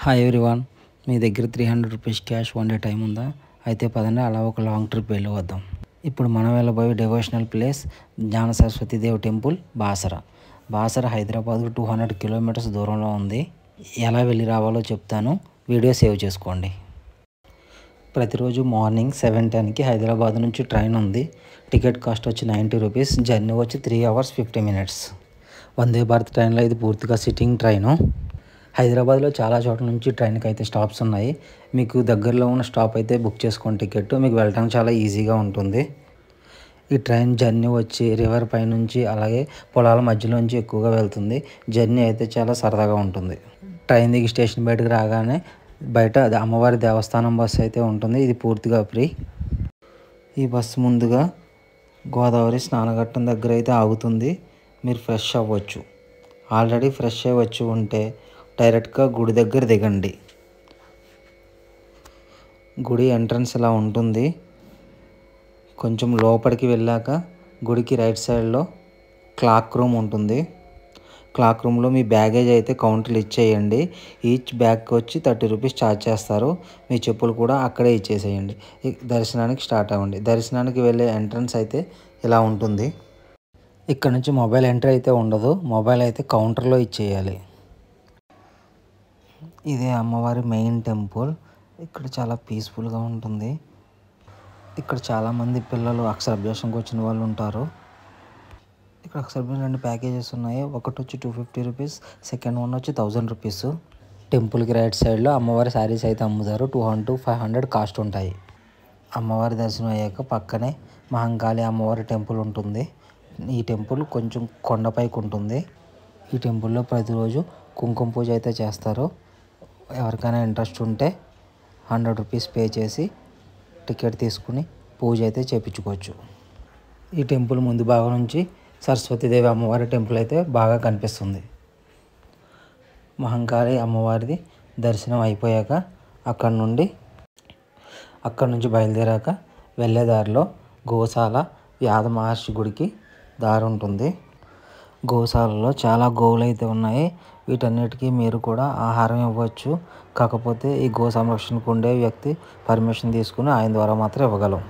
Hi everyone, మీ దగ్గర 300 rupees cash one day time ఉందా? అయితే పదండి అలా ఒక లాంగ్ ట్రిప్ వెళ్ళి వద్దాం. ఇప్పుడు మనం వెళ్ళబోయే డివోషనల్ ప్లేస్ జ్ఞాన సరస్వతి దేవి టెంపుల్ బాసర. బాసర హైదరాబాద్కు 200 కిలోమీటర్స్ దూరంలో ఉంది. ఎలా వెళ్ళి రావాలో చెప్తాను, వీడియో సేవ్ చేసుకోండి. ప్రతిరోజు మార్నింగ్ 7:10కి హైదరాబాద్ నుంచి ట్రైన్ ఉంది. టికెట్ కాస్ట్ వచ్చి 90 రూపీస్, జర్నీ వచ్చి 3 hours 50 minutes. వందే భారత్ ట్రైన్లో ఇది పూర్తిగా సిట్టింగ్ ట్రైను. హైదరాబాద్లో చాలా చోట్ల నుంచి ట్రైన్కి అయితే స్టాప్స్ ఉన్నాయి. మీకు దగ్గరలో ఉన్న స్టాప్ అయితే బుక్ చేసుకోండి టికెట్, మీకు వెళ్ళడానికి చాలా ఈజీగా ఉంటుంది. ఈ ట్రైన్ జర్నీ వచ్చి రివర్ పై నుంచి అలాగే పొలాల మధ్యలోంచి ఎక్కువగా వెళ్తుంది. జర్నీ అయితే చాలా సరదాగా ఉంటుంది. ట్రైన్ దిగి స్టేషన్ బయటకు రాగానే బయట అమ్మవారి దేవస్థానం బస్సు అయితే ఉంటుంది. ఇది పూర్తిగా ఫ్రీ. ఈ బస్సు ముందుగా గోదావరి స్నానఘట్టం దగ్గర అయితే ఆగుతుంది. మీరు ఫ్రెష్ అవ్వచ్చు. ఆల్రెడీ ఫ్రెష్ అయ్యి వచ్చి ఉంటే డైరెక్ట్గా గుడి దగ్గర దిగండి. గుడి ఎంట్రన్స్ ఇలా ఉంటుంది. కొంచెం లోపలికి వెళ్ళాక గుడికి రైట్ సైడ్లో క్లాక్ రూమ్ ఉంటుంది. క్లాక్ రూమ్లో మీ బ్యాగేజ్ అయితే కౌంటర్లు ఇచ్చేయండి. ఈచ్ బ్యాగ్కి వచ్చి 30 రూపీస్ ఛార్జ్ చేస్తారు. మీ చెప్పులు కూడా అక్కడే ఇచ్చేసేయండి. దర్శనానికి స్టార్ట్ అవ్వండి. దర్శనానికి వెళ్ళే ఎంట్రన్స్ అయితే ఇలా ఉంటుంది. ఇక్కడ నుంచి మొబైల్ ఎంట్రీ అయితే ఉండదు. మొబైల్ అయితే కౌంటర్లో ఇచ్చేయాలి. ఇదే అమ్మవారి మెయిన్ టెంపుల్. ఇక్కడ చాలా పీస్ఫుల్గా ఉంటుంది. ఇక్కడ చాలామంది పిల్లలు అక్షరాభ్యాసంకి వచ్చిన వాళ్ళు ఉంటారు. ఇక్కడ అక్షరాభ్యాసం 2 ప్యాకేజెస్ ఉన్నాయి. ఒకటి వచ్చి 250 రూపీస్, సెకండ్ వన్ వచ్చి 1000 రూపీస్. టెంపుల్కి రైట్ సైడ్లో అమ్మవారి శారీస్ అయితే అమ్ముతారు. 200 to 500 కాస్ట్ ఉంటాయి. అమ్మవారి దర్శనం అయ్యాక పక్కనే మహంకాళి అమ్మవారి టెంపుల్ ఉంటుంది. ఈ టెంపుల్ కొంచెం కొండపైకి ఉంటుంది. ఈ టెంపుల్లో ప్రతిరోజు కుంకుమ పూజ అయితే చేస్తారు. ఎవరికైనా ఇంట్రెస్ట్ ఉంటే 100 రూపీస్ పే చేసి టికెట్ తీసుకుని పూజ అయితే చేయించుకోవచ్చు. ఈ టెంపుల్ ముందు భాగం నుంచి సరస్వతీదేవి అమ్మవారి టెంపుల్ అయితే బాగా కనిపిస్తుంది. మహంకాళి అమ్మవారిది దర్శనం అయిపోయాక అక్కడి నుంచి బయలుదేరాక వెళ్ళే దారిలో గోశాల వ్యాధ మహర్షి గుడికి దారి ఉంటుంది. గోశాలలో చాలా గోవులు అయితే ఉన్నాయి. వీటన్నిటికీ మీరు కూడా ఆహారం ఇవ్వచ్చు. కాకపోతే ఈ గో సంరక్షణకు ఉండే వ్యక్తి పర్మిషన్ తీసుకుని ఆయన ద్వారా మాత్రం ఇవ్వగలం.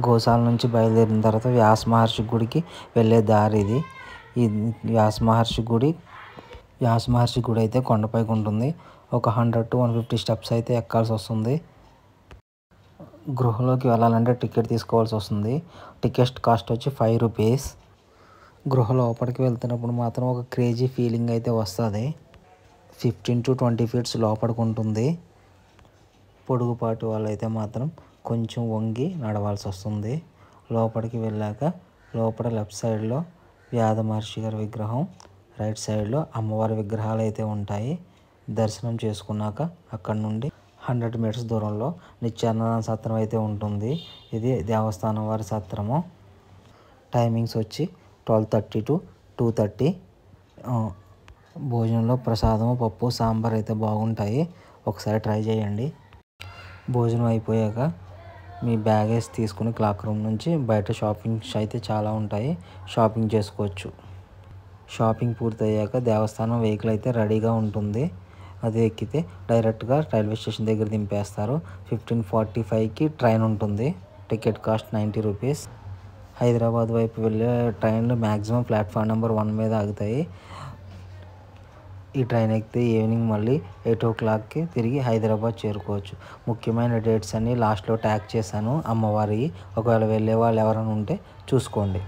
గోశాల నుంచి బయలుదేరిన తర్వాత వ్యాస మహర్షి గుడికి వెళ్ళే దారి ఇది. ఈ వ్యాస మహర్షి గుడి అయితే కొండపైకి ఉంటుంది. ఒక 100 to 150 స్టెప్స్ అయితే ఎక్కాల్సి వస్తుంది. గృహలోకి వెళ్ళాలంటే టికెట్ తీసుకోవాల్సి వస్తుంది. టికెట్ కాస్ట్ వచ్చి 5 రూపీస్. గృహ లోపలికి వెళ్తున్నప్పుడు మాత్రం ఒక క్రేజీ ఫీలింగ్ అయితే వస్తుంది. 15 to 20 feet లోపలికి ఉంటుంది. పొడుగుపాటి వాళ్ళు అయితే మాత్రం కొంచెం వంగి నడవాల్సి వస్తుంది. లోపలికి వెళ్ళాక లోపల లెఫ్ట్ సైడ్లో వ్యాధ మహర్షి గారి విగ్రహం, రైట్ సైడ్లో అమ్మవారి విగ్రహాలు అయితే ఉంటాయి. దర్శనం చేసుకున్నాక అక్కడ నుండి 100 meters దూరంలో నిత్యాన్నదాన సత్రం అయితే ఉంటుంది. ఇది దేవస్థానం వారి సత్రము. టైమింగ్స్ వచ్చి 12:30 to 2:30. భోజనంలో ప్రసాదము, పప్పు, సాంబార్ అయితే బాగుంటాయి. ఒకసారి ట్రై చేయండి. భోజనం అయిపోయాక మీ బ్యాగేజ్ తీసుకుని క్లాక్ రూమ్ నుంచి బయట షాపింగ్స్ అయితే చాలా ఉంటాయి. షాపింగ్ చేసుకోవచ్చు. షాపింగ్ పూర్తయ్యాక దేవస్థానం వెహికల్ అయితే రెడీగా ఉంటుంది. అది ఎక్కితే డైరెక్ట్గా రైల్వే స్టేషన్ దగ్గర దింపేస్తారు. 15:45కి ట్రైన్ ఉంటుంది. Ticket cost 90 rupees. హైదరాబాద్ వైపు వెళ్ళే ట్రైన్లు మ్యాక్సిమం ప్లాట్ఫామ్ నెంబర్ 1 మీద ఆగుతాయి. ఈ ట్రైన్ ఎక్కితే ఈవినింగ్ మళ్ళీ 8 o'clockకి తిరిగి హైదరాబాద్ చేరుకోవచ్చు. ముఖ్యమైన డేట్స్ అన్నీ లాస్ట్లో ట్యాగ్ చేశాను అమ్మవారి. ఒకవేళ వెళ్ళే వాళ్ళు ఎవరైనా ఉంటే చూసుకోండి.